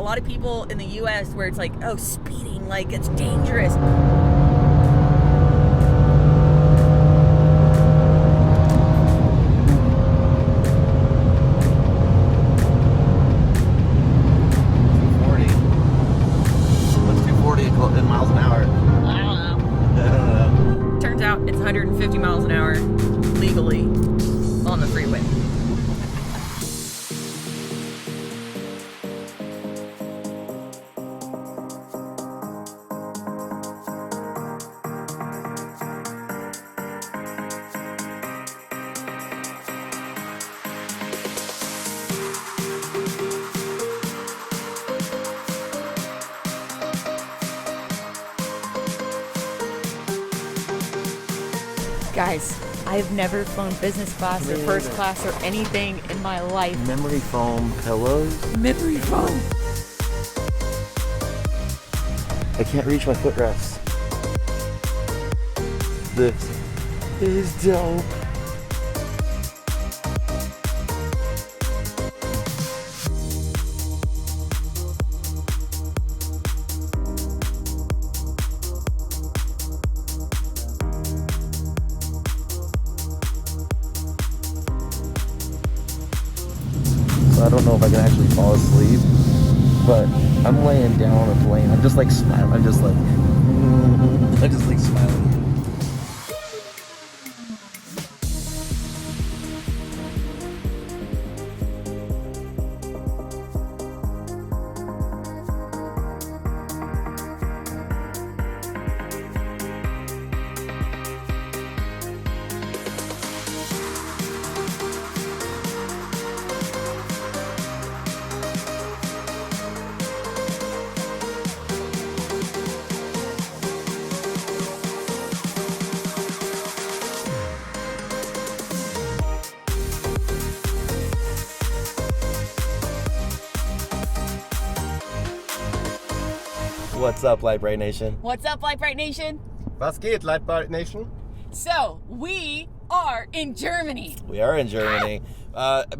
lot of people in the U.S. where it's like, oh, speeding, like it's dangerous. In miles an hour. I don't know. Turns out it's 150 miles an hour legally on the freeway. Guys, I've never flown business class or first class or anything in my life. Memory foam pillows. Memory foam. I can't reach my footrest. This is dope. I don't know if I can actually fall asleep, but I'm laying down on a plane. I'm just like smiling. I'm just like smiling. What's up, Lite Brite Nation? What's up, Lite Brite Nation? Was geht, Lite Brite Nation? So, we are in Germany. We are in Germany.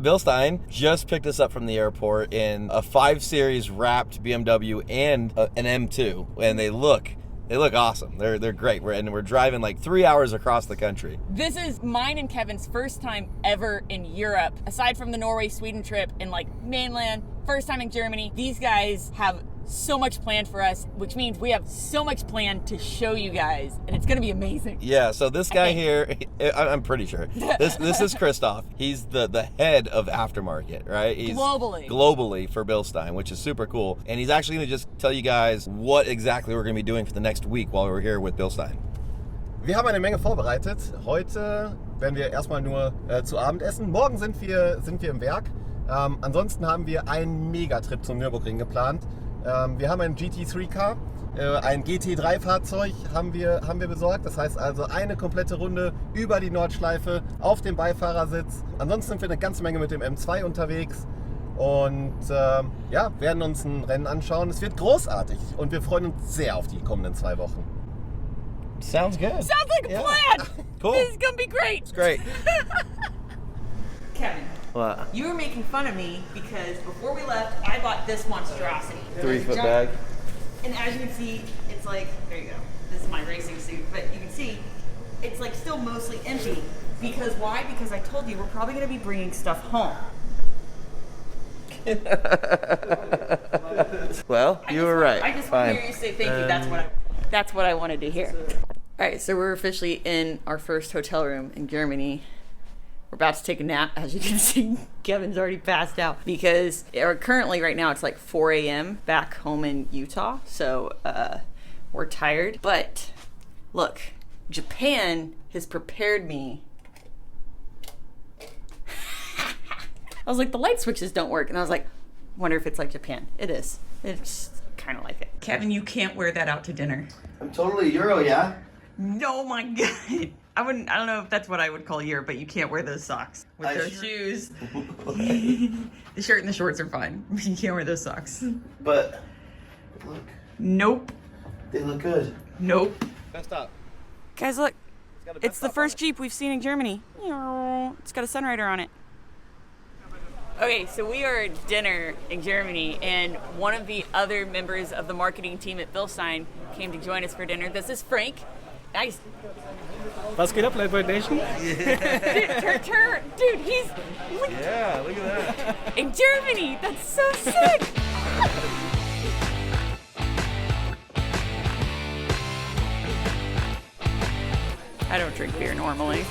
Bill Stein just picked us up from the airport in a 5 Series wrapped BMW and an M2, and they look awesome. They're great. We're driving like 3 hours across the country. This is mine and Kevin's first time ever in Europe, aside from the Norway-Sweden trip and like mainland. First time in Germany. These guys have so much planned for us, which means we have so much planned to show you guys, and it's gonna be amazing. Yeah, so this guy here, I'm pretty sure, this is Christoph. He's the head of aftermarket, right? He's globally for Bill Stein, which is super cool. And he's actually gonna just tell you guys what exactly we're gonna be doing for the next week while we're here with Bill Stein. Wir haben eine Menge vorbereitet. Heute werden wir erstmal nur zu Abend essen. Morgen sind wir im Werk. Ansonsten haben wir einen Megatrip zum Nürburgring geplant. Wir haben ein GT3-Car, ein GT3-Fahrzeug haben wir besorgt. Das heißt also eine komplette Runde über die Nordschleife auf dem Beifahrersitz. Ansonsten sind wir eine ganze Menge mit dem M2 unterwegs und ja, werden uns ein Rennen anschauen. Es wird großartig und wir freuen uns sehr auf die kommenden 2 Wochen. Sounds good. Sounds like a plan. Cool. This is gonna be great. It's great. Kevin. What? You were making fun of me because before we left, I bought this monstrosity. 3-foot bag. And as you can see, it's like, there you go. This is my racing suit. But you can see, it's like still mostly empty. Because why? Because I told you we're probably going to be bringing stuff home. Well, you were right. I just want to hear you say thank you. That's what I wanted to hear. All right, so we're officially in our first hotel room in Germany. We're about to take a nap. As you can see, Kevin's already passed out because currently right now it's like 4 a.m. back home in Utah. So we're tired. But look, Japan has prepared me. I was like, the light switches don't work. And I was like, wonder if it's like Japan. It is. It's kind of like it. Kevin, you can't wear that out to dinner. I'm totally Euro, yeah? No, my God. I don't know if that's what I would call Europe, but you can't wear those socks with those shoes. The shirt and the shorts are fine. You can't wear those socks. But look. Nope. They look good. Nope. Best up. Guys, look. It's the first Jeep we've seen in Germany. It's got a sunrider on it. Okay, so we are at dinner in Germany, and one of the other members of the marketing team at Bilstein came to join us for dinner. This is Frank. Nice. Was geht ab, Lite Brite Nation? Dude, he's... Yeah, look at that. In Germany! That's so sick! I don't drink beer normally.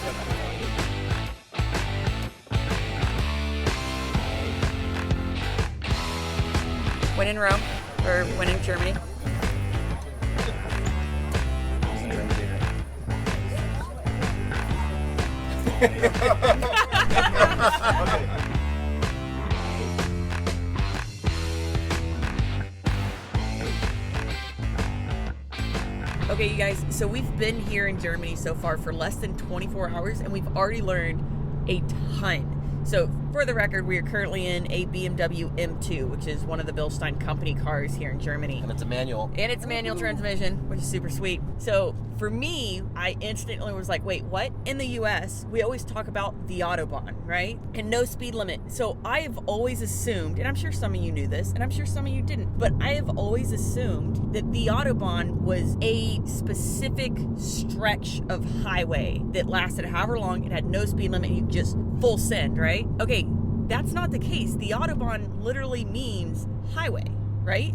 When in Rome, or when in Germany. Okay, you guys, so we've been here in Germany so far for less than 24 hours, and we've already learned a ton. So, for the record, we are currently in a Bmw M2, which is one of the Bilstein company cars here in Germany. And it's a manual. And it's a manual transmission, which is super sweet. So, for me, I instantly was like, wait, what? In the US, we always talk about the Autobahn, right? And no speed limit. So, I have always assumed, and I'm sure some of you knew this, and I'm sure some of you didn't, but I have always assumed that the Autobahn was a specific stretch of highway that lasted however long, it had no speed limit, and you just full send, right? Okay, that's not the case. The Autobahn literally means highway, right?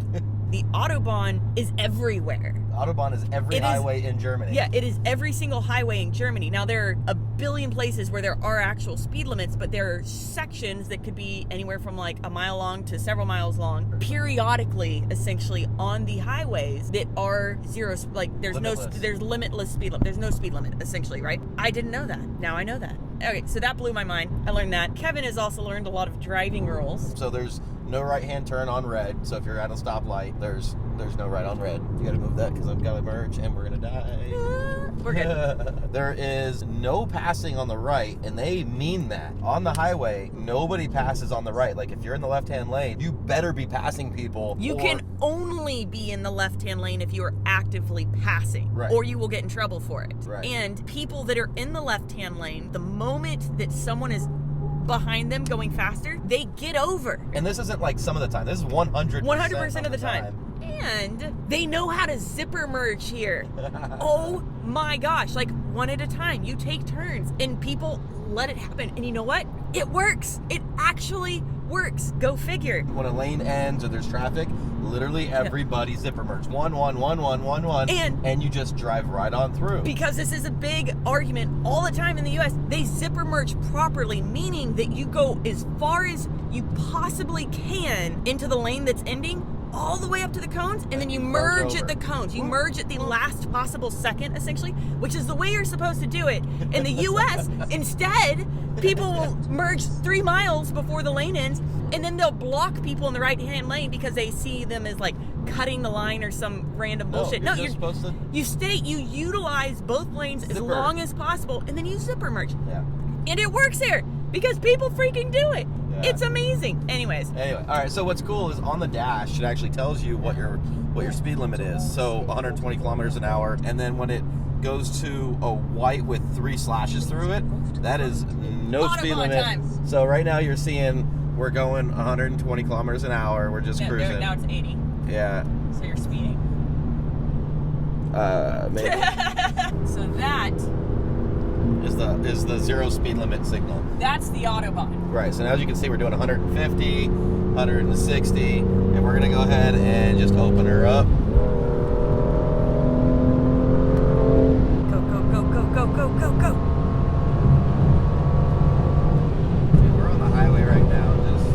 The Autobahn is everywhere. Autobahn is every highway in Germany. Yeah, it is every single highway in Germany. Now, there are a billion places where there are actual speed limits, but there are sections that could be anywhere from like a mile long to several miles long, periodically, essentially, on the highways that are zero, like there's limitless speed limit. There's no speed limit, essentially, right? I didn't know that. Now I know that. Okay, so that blew my mind. I learned that. Kevin has also learned a lot of driving rules. So there's no right-hand turn on red. So if you're at a stoplight, there's no right on red. You gotta move that because I've got to merge and we're gonna die. We're good. There is no passing on the right, and they mean that. On the highway, nobody passes on the right. Like if you're in the left-hand lane, you better be passing people. You can only be in the left-hand lane if you are actively passing, right, or you will get in trouble for it. Right. And people that are in the left-hand lane, the moment that someone is behind them going faster, they get over. And this isn't like some of the time. This is 100% of the time. And they know how to zipper merge here. Oh my gosh, like one at a time. You take turns and people let it happen. And you know what? It works. It actually works. Go figure. When a lane ends or there's traffic, literally everybody zipper merge. One, and you just drive right on through. Because this is a big argument all the time in the US. They zipper merge properly, meaning that you go as far as you possibly can into the lane that's ending, all the way up to the cones, and then you merge at the cones. You merge at the last possible second, essentially, which is the way you're supposed to do it. In the US, instead, people will merge 3 miles before the lane ends, and then they'll block people in the right-hand lane because they see them as like cutting the line or some random bullshit. No, you're supposed to. You utilize both lanes as long as possible, and then you zipper merge. Yeah. And it works here because people freaking do it. Yeah. It's amazing. Anyway, all right. So what's cool is on the dash, it actually tells you what your speed limit is. So 120 kilometers an hour, and then when it goes to a white with 3 slashes through it, that is no speed limit. Time. So right now you're seeing we're going 120 kilometers an hour. We're just cruising. Now it's 80. Yeah. So you're speeding. Maybe. So that is the zero speed limit signal. That's the Autobahn. Right, so now as you can see, we're doing 150, 160, and we're gonna go ahead and just open her up. Go. We're on the highway right now, just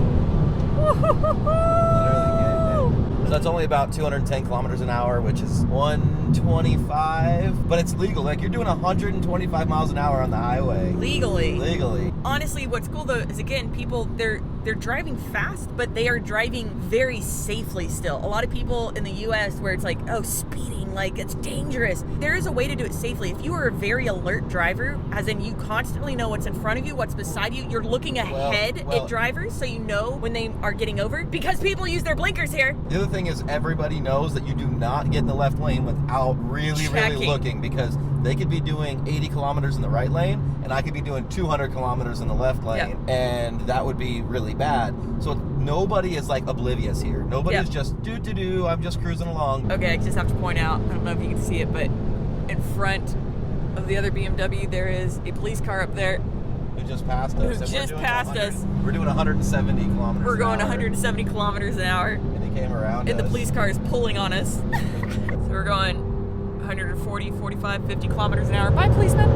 literally getting there. So that's only about 210 kilometers an hour, which is 125, but it's legal. Like you're doing 125 miles an hour on the highway. Legally. Honestly, what's cool though is again, people they're driving fast, but they are driving very safely still. A lot of people in the US where it's like, oh, speeding, like it's dangerous. There is a way to do it safely. If you are a very alert driver, as in you constantly know what's in front of you, what's beside you, you're looking ahead at drivers so you know when they are getting over, because people use their blinkers here. The other thing is everybody knows that you do not get in the left lane without really looking, because They could be doing 80 kilometers in the right lane, and I could be doing 200 kilometers in the left lane, and that would be really bad. So nobody is like oblivious here. Nobody is just I'm just cruising along. Okay, I just have to point out, I don't know if you can see it, but in front of the other BMW, there is a police car up there. Who just passed us. Who just passed us. We're doing 170 kilometers We're going an hour. 170 kilometers an hour. And he came around And us. the police car is pulling on us. So we're going 140, 45, 50 kilometers an hour. Bye, policeman.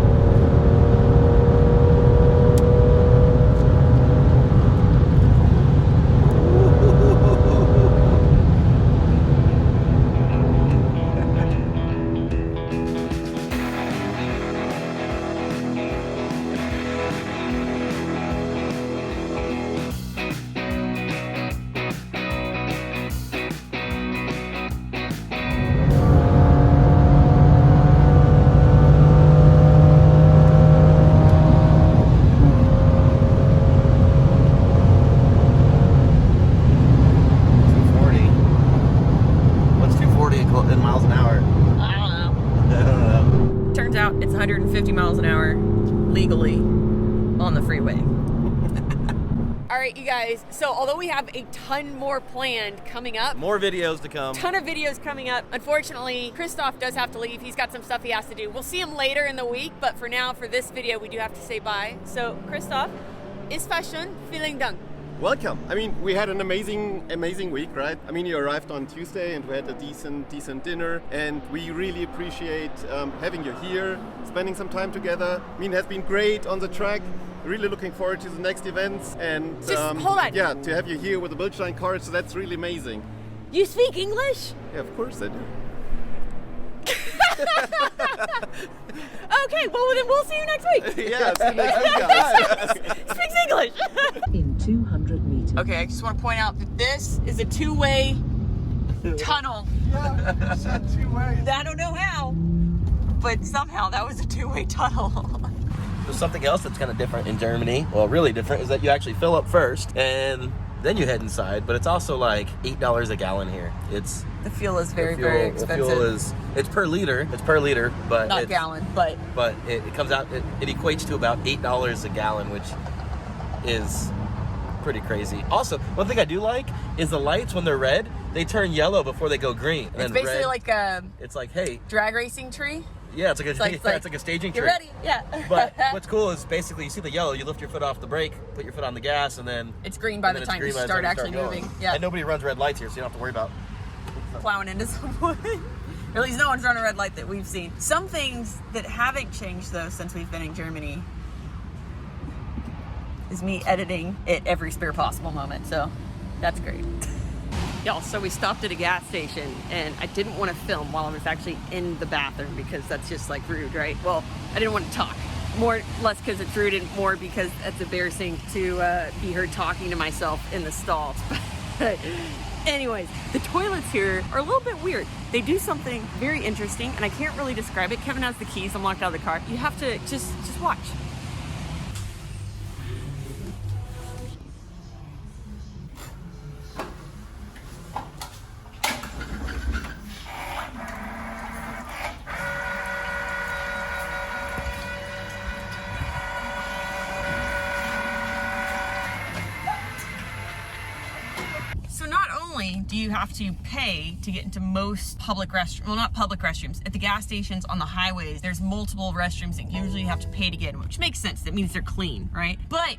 in miles an hour? I don't know. Turns out it's 150 miles an hour legally on the freeway. All right, you guys. So although we have a ton more planned coming up. More videos to come. Ton of videos coming up. Unfortunately, Christoph does have to leave. He's got some stuff he has to do. We'll see him later in the week, but for now, for this video, we do have to say bye. So Christoph, ist war schön. Vielen Dank. Welcome. I mean, we had an amazing week, right? I mean, you arrived on Tuesday and we had a decent dinner, and we really appreciate having you here, spending some time together. I mean, it has been great on the track. Really looking forward to the next events, and just hold on. Yeah, to have you here with the Bildstein cars, so that's really amazing. You speak English? Yeah, of course I do. Okay, well then we'll see you next week. Yeah, see you next week, guys. Speaks English. In 200 meters. Okay, I just want to point out that this is a two-way tunnel. Yeah, you said 2 ways. I don't know how, but somehow that was a two-way tunnel. There's something else that's kind of different in Germany. Well, really different is that you actually fill up first and then you head inside. But it's also like $8 a gallon here. It's The fuel is very expensive. The fuel is it's per liter. It's per liter, but not it's, gallon, but it comes out. It equates to about $8 a gallon, which is pretty crazy. Also, one thing I do like is the lights when they're red, they turn yellow before they go green. And it's then basically red, like a it's like, hey, drag racing tree. yeah, it's like a It's like a staging You're trick. ready? Yeah. But what's cool is basically you see the yellow, you lift your foot off the brake, put your foot on the gas, and then it's green by the time you start actually moving. Yeah. And nobody runs red lights here, so you don't have to worry about Plowing into someone. Or at least no one's run a red light that we've seen. Some things that haven't changed though since we've been in Germany is me editing at every spare possible moment. So that's great. Y'all, so we stopped at a gas station and I didn't want to film while I was actually in the bathroom because that's just like rude, right? Well, I didn't want to talk. Less because it's rude and more because it's embarrassing to be heard talking to myself in the stalls. But anyways, the toilets here are a little bit weird. They do something very interesting and I can't really describe it. Kevin has the keys. I'm locked out of the car. You have to just watch. So not only do you have to pay to get into most public restrooms, well, not public restrooms, at the gas stations on the highways, there's multiple restrooms that usually you have to pay to get in, which makes sense. That means they're clean, right? But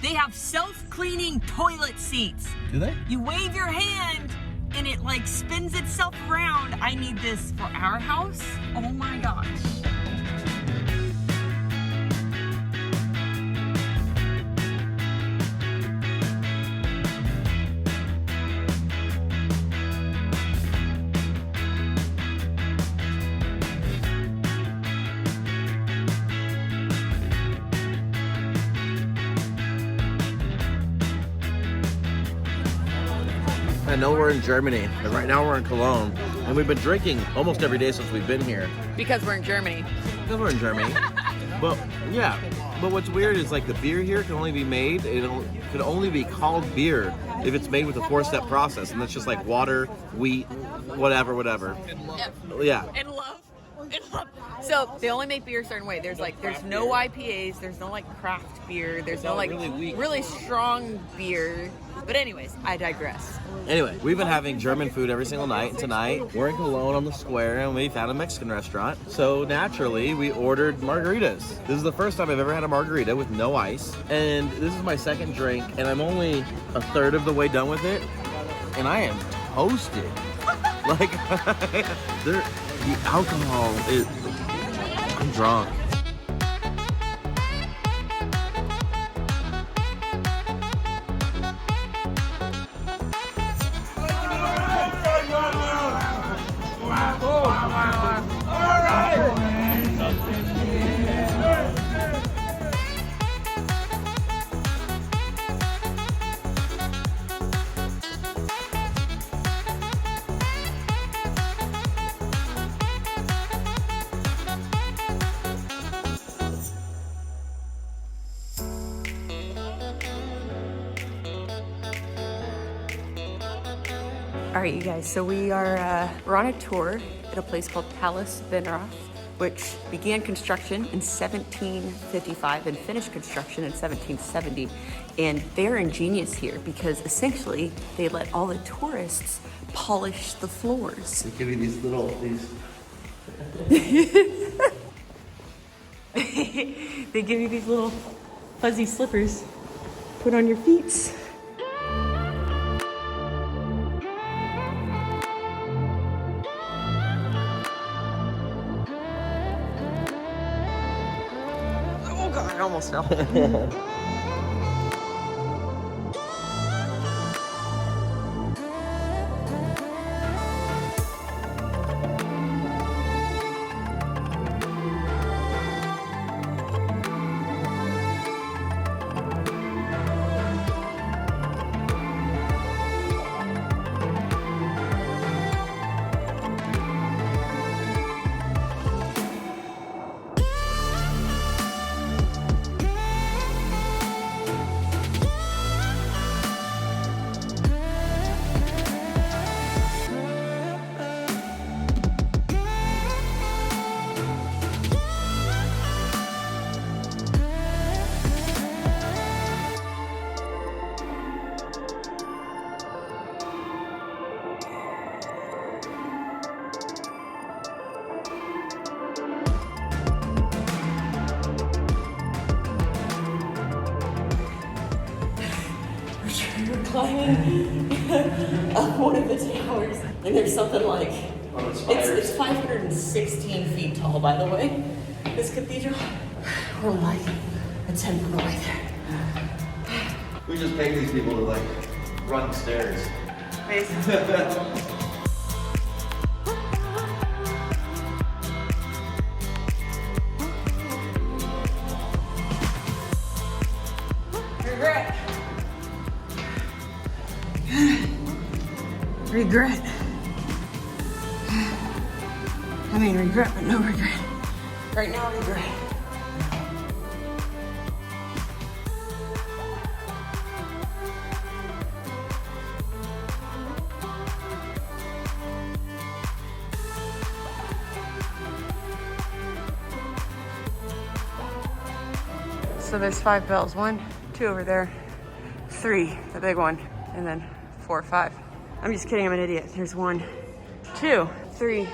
they have self-cleaning toilet seats. Do they? You wave your hand and it like spins itself around. I need this for our house. Oh my gosh. I know we're in Germany, and right now we're in Cologne, and we've been drinking almost every day since we've been here. Because we're in Germany. Because we're in Germany. But yeah, but what's weird is like the beer here can only be made, it can only be called beer if it's made with a 4-step process, and that's just like water, wheat, whatever. Yep. Yeah. And love. So they only make beer a certain way. There's no IPAs, there's no like craft beer, there's no like really strong beer. But anyways, I digress. Anyway, we've been having German food every single night, and tonight we're in Cologne on the square, and we found a Mexican restaurant. So naturally, we ordered margaritas. This is the first time I've ever had a margarita with no ice, and this is my second drink, and I'm only a third of the way done with it, and I am toasted. Like, the alcohol is... I'm drunk. All right, you guys, so we're on a tour at a place called Palace Venerath, which began construction in 1755 and finished construction in 1770. And they're ingenious here because essentially they let all the tourists polish the floors. They give you these little, They give you these little fuzzy slippers, put on your feet. I almost fell. Climbing up one of the towers, and there's something like it's 516 feet tall, by the way. This cathedral, we're like a 10th of the way there. we just pay these people to like run stairs. Basically. Regret. I mean, regret, but no regret. Right now, regret. So there's 5 bells. 1, 2 over there, 3, the big one, and then 4, 5. I'm just kidding, I'm an idiot. There's 1, 2, 3,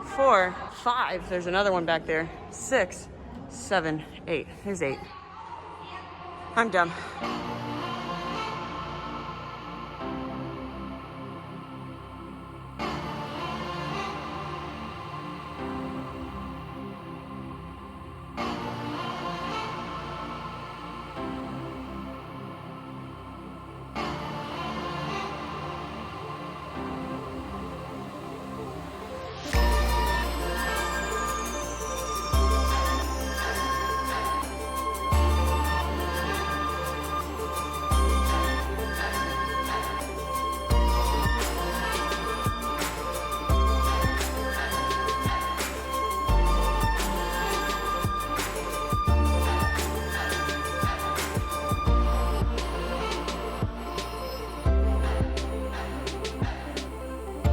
4, 5. There's another one back there. 6, 7, 8. There's 8. I'm dumb.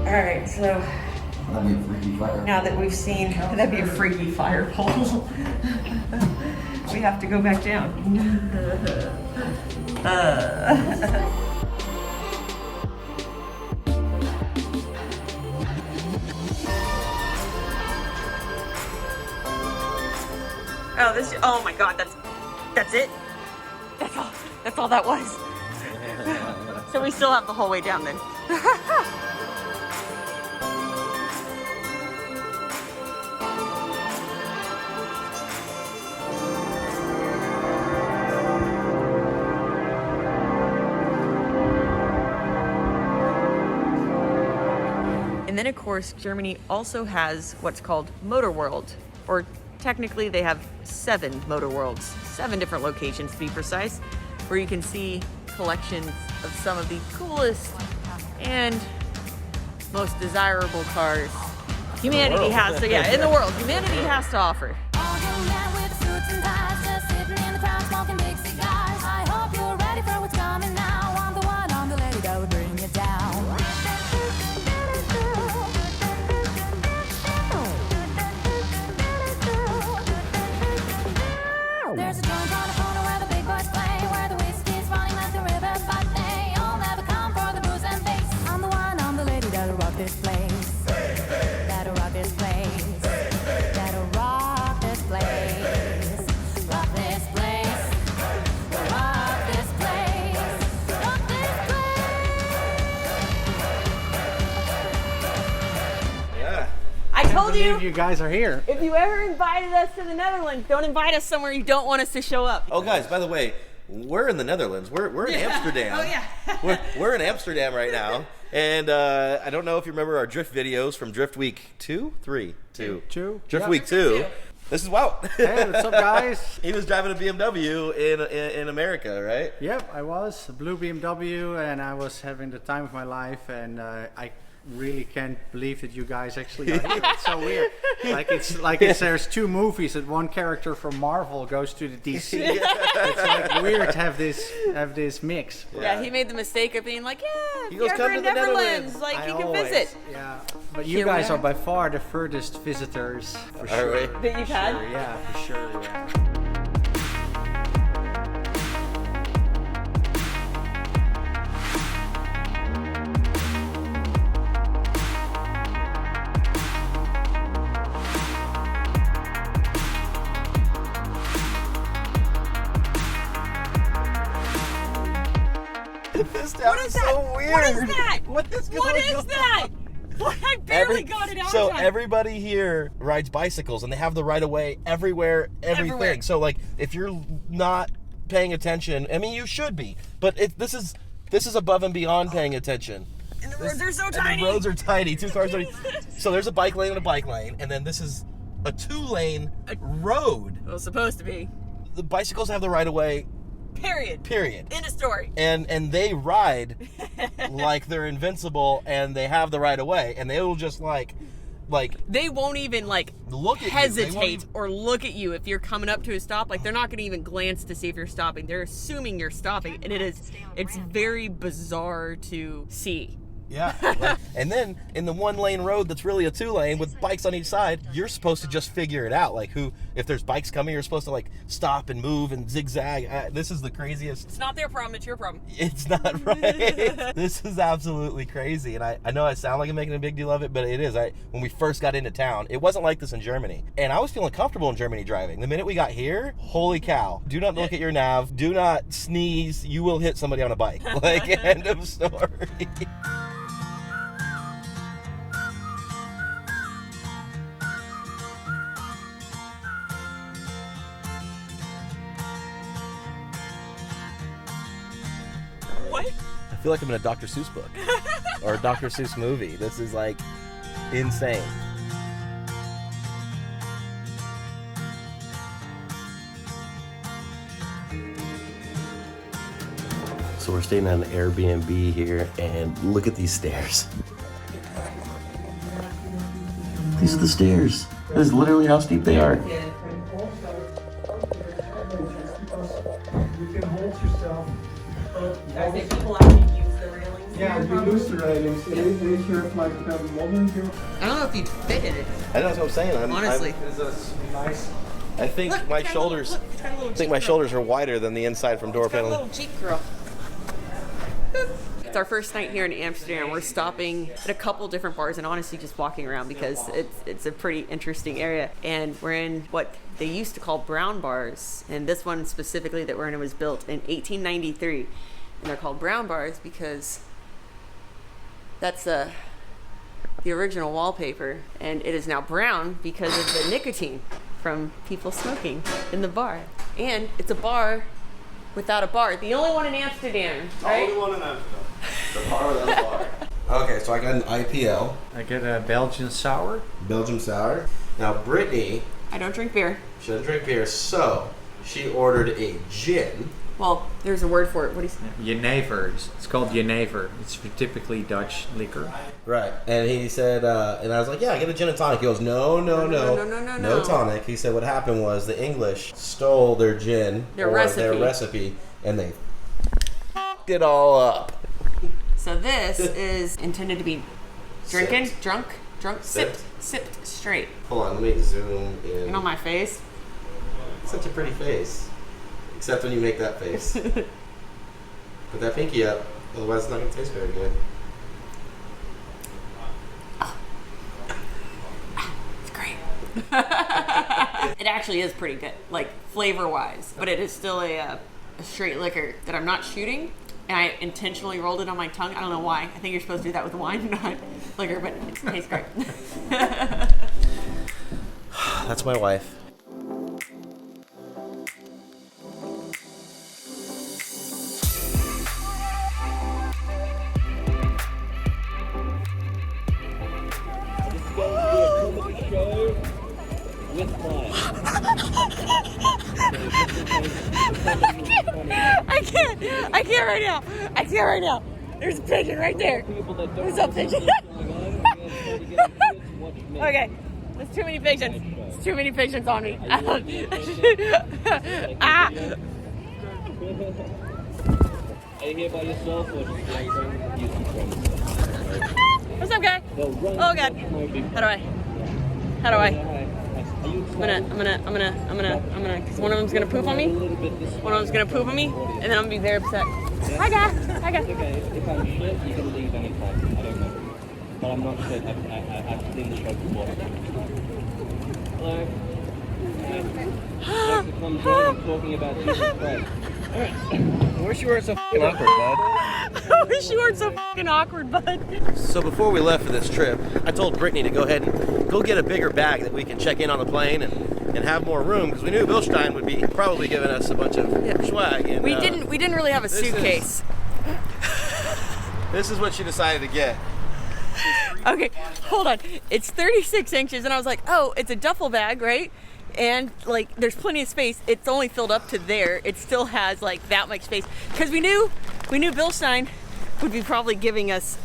All right, so That'd be a freaky fire. Now that we've seen, that'd be a freaky fire pole. We have to go back down. Oh my God, that's it? That's all that was. So we still have the whole way down then. And then of course, Germany also has what's called Motor World, or technically they have 7 Motor Worlds, 7 different locations to be precise, where you can see collections of some of the coolest and most desirable cars humanity has to, in the world, humanity has to offer. There's a joint on a corner where the big boys play, where the whiskey's running like the river, but they all never come for the booze and bass. I'm the one, I'm the lady that'll rock this place. That'll rock this place. That'll rock this place. Rock this place. Rock this place. Rock this place. Yeah. I told you, You guys are here. if you ever invited us to the Netherlands, don't invite us somewhere you don't want us to show up. Oh, guys, by the way, we're in the Netherlands. We're in Amsterdam. Oh, yeah. we're in Amsterdam right now. And I don't know if you remember our drift videos from Drift Week 2? 3? 2. Drift Week 2. This is Wout. Hey, what's up, guys? He was driving a BMW in America, right? Yep, I was a blue BMW, and I was having the time of my life, and I really can't believe that you guys actually are here. It's so weird. There's 2 movies that one character from Marvel goes to the DC. It's like weird to have this mix. Yeah, he made the mistake of being like, if He you're goes, ever "Come in to the Netherlands, Netherlands." like I you can always- visit. Yeah, but you Here we guys are. are by far the furthest visitors, for Are sure. we? That you've had? Sure, yeah, for sure. Yeah. This town is so weird. What is that? What is going What is on? that? What? I barely got it out. So on time. everybody here rides bicycles, and they have the right of way everywhere, everything. Everywhere. So like, if you're not paying attention, I mean, you should be, but this is above and beyond paying attention. And the roads are so And tiny. the roads are tiny. 2 cars are. So there's a bike lane and a bike lane, and then this is a 2-lane road. Well, it's supposed to be. The bicycles have the right of way. Period. Period. End of story. And they ride like they're invincible, and they have the right of way, and they will just like They won't even like look at you. They hesitate won't even- or look at you if you're coming up to a stop. Like they're not going to even glance to see if you're stopping. They're assuming you're stopping, and it's very bizarre to see. Yeah. And then in the 1-lane road that's really a 2-lane with bikes on each side, you're supposed to just figure it out. Like if there's bikes coming, you're supposed to like stop and move and zigzag. This is the craziest. It's not their problem. It's your problem. It's not right. This is absolutely crazy. And I know I sound like I'm making a big deal of it, but it is. When we first got into town, it wasn't like this in Germany. And I was feeling comfortable in Germany driving. The minute we got here, holy cow. Do not look at your nav. Do not sneeze. You will hit somebody on a bike. Like, end of story. What? I feel like I'm in a Dr. Seuss book or a Dr. Seuss movie. This is like insane. So we're staying at an Airbnb here, and look at these stairs. These are the stairs. That is literally how steep they are. You can hold yourself. Guys, if people actually use the railings Yeah, you lose the ratings. Any sure if like modern here? I don't know if you'd fit in it. I know what I'm saying. Honestly. Nice. I think Look, my it's got a shoulders. little- look, it's got a little I think Jeep my girl. shoulders are wider than the inside from door It's got a panel. little Jeep girl. It's our first night here in Amsterdam. We're stopping at a couple different bars and honestly just walking around because it's a pretty interesting area. And we're in what they used to call brown bars. And this one specifically that we're in was built in 1893. And they're called brown bars because that's the original wallpaper. And it is now brown because of the nicotine from people smoking in the bar. And it's a bar without a bar. The only one in Amsterdam, right? Only one in Amsterdam. The bar without a bar. Okay, so I got an IPL, I get a Belgian sour. Belgium sour. Now Brittany, I don't drink beer. she doesn't drink beer, so she ordered a gin. Well, there's a word for it. What do you say? Jenever. It's called Jenever. It's typically Dutch liquor. Right. And he said, and I was like, yeah, get a gin and tonic. He goes, no tonic. He said what happened was the English stole their gin, Their or recipe. their recipe, and they f***ed it all up. So this is intended to be drinking, Sipped. drunk, sipped straight. Hold on, let me zoom in. And on my face. Such a pretty face. Except when you make that face. Put that pinky up, otherwise it's not going to taste very good. It's great. It actually is pretty good, like flavor-wise, but it is still a straight liquor that I'm not shooting, and I intentionally rolled it on my tongue. I don't know why. I think you're supposed to do that with wine, not liquor, but it tastes great. That's my wife. I can't right now. I can't right now. There's a pigeon right there. What's up, pigeon? Okay, there's too many pigeons. There's too many pigeons on me. Ah. Are you here by yourself or just use some friends? What's up, guy? Oh God. How do I? I'm gonna, cause one of them's gonna poop on me. One of them's gonna poop on me, and then I'm gonna be very upset. Hi, guy. Hi, guy. Okay, if I'm shit, you can leave anytime. I don't know. But I'm not shit. I've seen the show before. Hello. Thanks for coming down and talking about Jesus Christ. Alright. I wish you weren't so f***ing awkward, bud. I wish you weren't so fucking awkward, bud. So before we left for this trip, I told Brittany to go ahead and go get a bigger bag that we can check in on the plane and have more room, because we knew Bilstein would be probably giving us a bunch of swag. And, We didn't really have a suitcase. This is what she decided to get. Okay, hold on. It's 36 inches, and I was like, oh, it's a duffel bag, right? And like, there's plenty of space. It's only filled up to there. It still has like that much space because we knew Bilstein would be probably giving us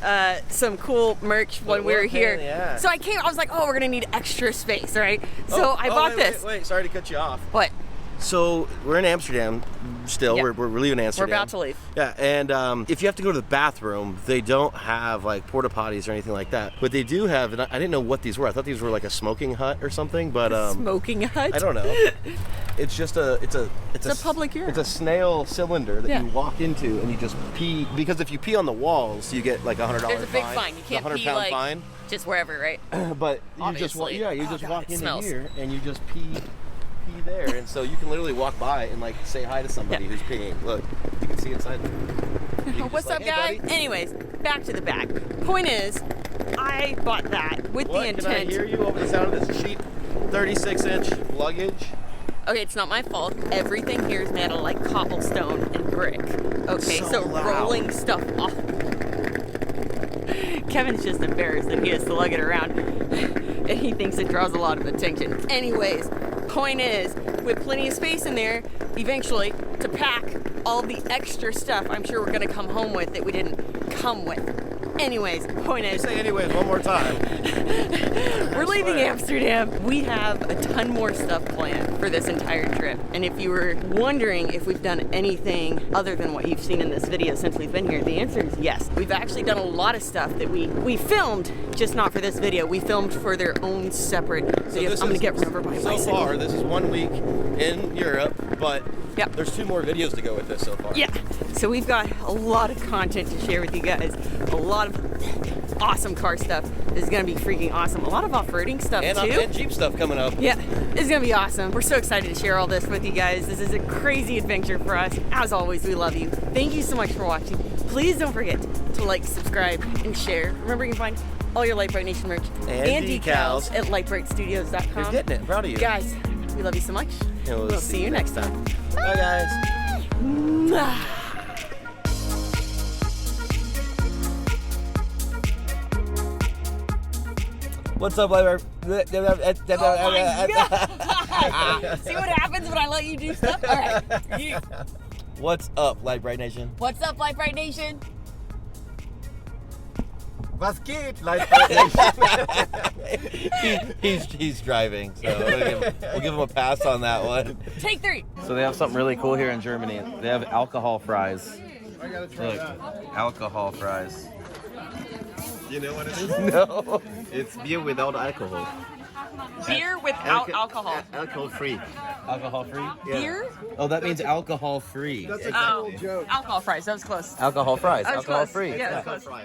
some cool merch when we were here. Yeah. So I was like, oh, we're gonna need extra space, right? So I bought this. Wait, sorry to cut you off. What? So we're in Amsterdam still. Yep. We're leaving Amsterdam. We're about to leave. Yeah, and if you have to go to the bathroom, they don't have like porta potties or anything like that. But they do have, and I didn't know what these were. I thought these were like a smoking hut or something. But Smoking hut? I don't know. It's just it's a public urinal. It's a snail cylinder that Yeah. you walk into and you just pee, because if you pee on the walls, you get like $100 There's a big fine. fine. You can't $100 pee like fine. just wherever, right? But you just Obviously. just God, walk it into smells. here and you just pee there, and so you can literally walk by and like say hi to somebody Yeah. who's peeing. Look, you can see inside. You can What's just up, like, guy? "Hey, buddy." Anyways, back to the bag. Point is, I bought that with What? the Can I intent. hear you over the sound of this cheap 36-inch luggage? Okay, it's not my fault. Everything here is made out of like cobblestone and brick. Okay, So so loud. rolling stuff off. Kevin's just embarrassed that he has to lug it around. And he thinks it draws a lot of attention. Anyways, point is, with plenty of space in there, eventually, to pack all the extra stuff I'm sure we're gonna come home with that we didn't come with. Anyways, point is, Say anyways one more time. we're leaving Amsterdam. We have a ton more stuff planned for this entire trip. And if you were wondering if we've done anything other than what you've seen in this video since we've been here, the answer is yes. We've actually done a lot of stuff that we filmed, just not for this video. We filmed for their own separate videos. I'm gonna get run over by a bicycle. So far, this is 1 week in Europe, but Yep. there's 2 more videos to go with this so far. Yeah, so we've got a lot of content to share with you guys. A lot of awesome car stuff. This is gonna be freaking awesome. A lot of off-roading stuff too. And Jeep stuff coming up. Yeah, it's gonna be awesome. We're so excited to share all this with you guys. This is a crazy adventure for us. As always, we love you. Thank you so much for watching. Please don't forget to like, subscribe, and share. Remember, you can find all your Lite Brite Nation merch And decals at litebritstudios.com. You're getting it. I'm proud of you. Guys, we love you so much. And We'll see you next time. Bye, guys. Mwah. What's up, Lite Brite? Oh my God. See what happens when I let you do stuff? All right. What's up, Lite Brite Nation? What's up, Lite Brite Nation? Was geht, Lite Brite Nation? He's driving, so we'll give him a pass on that one. Take 3. So they have something really cool here in Germany. They have alcohol fries. Look, alcohol fries. You know what it is? No. It's beer without alcohol. Beer without alcohol. Alcohol free. Alcohol free? Beer? Oh, that means alcohol free. Oh, alcohol fries. That was close. Alcohol fries. That was Alcohol close. free. Yeah, that was close.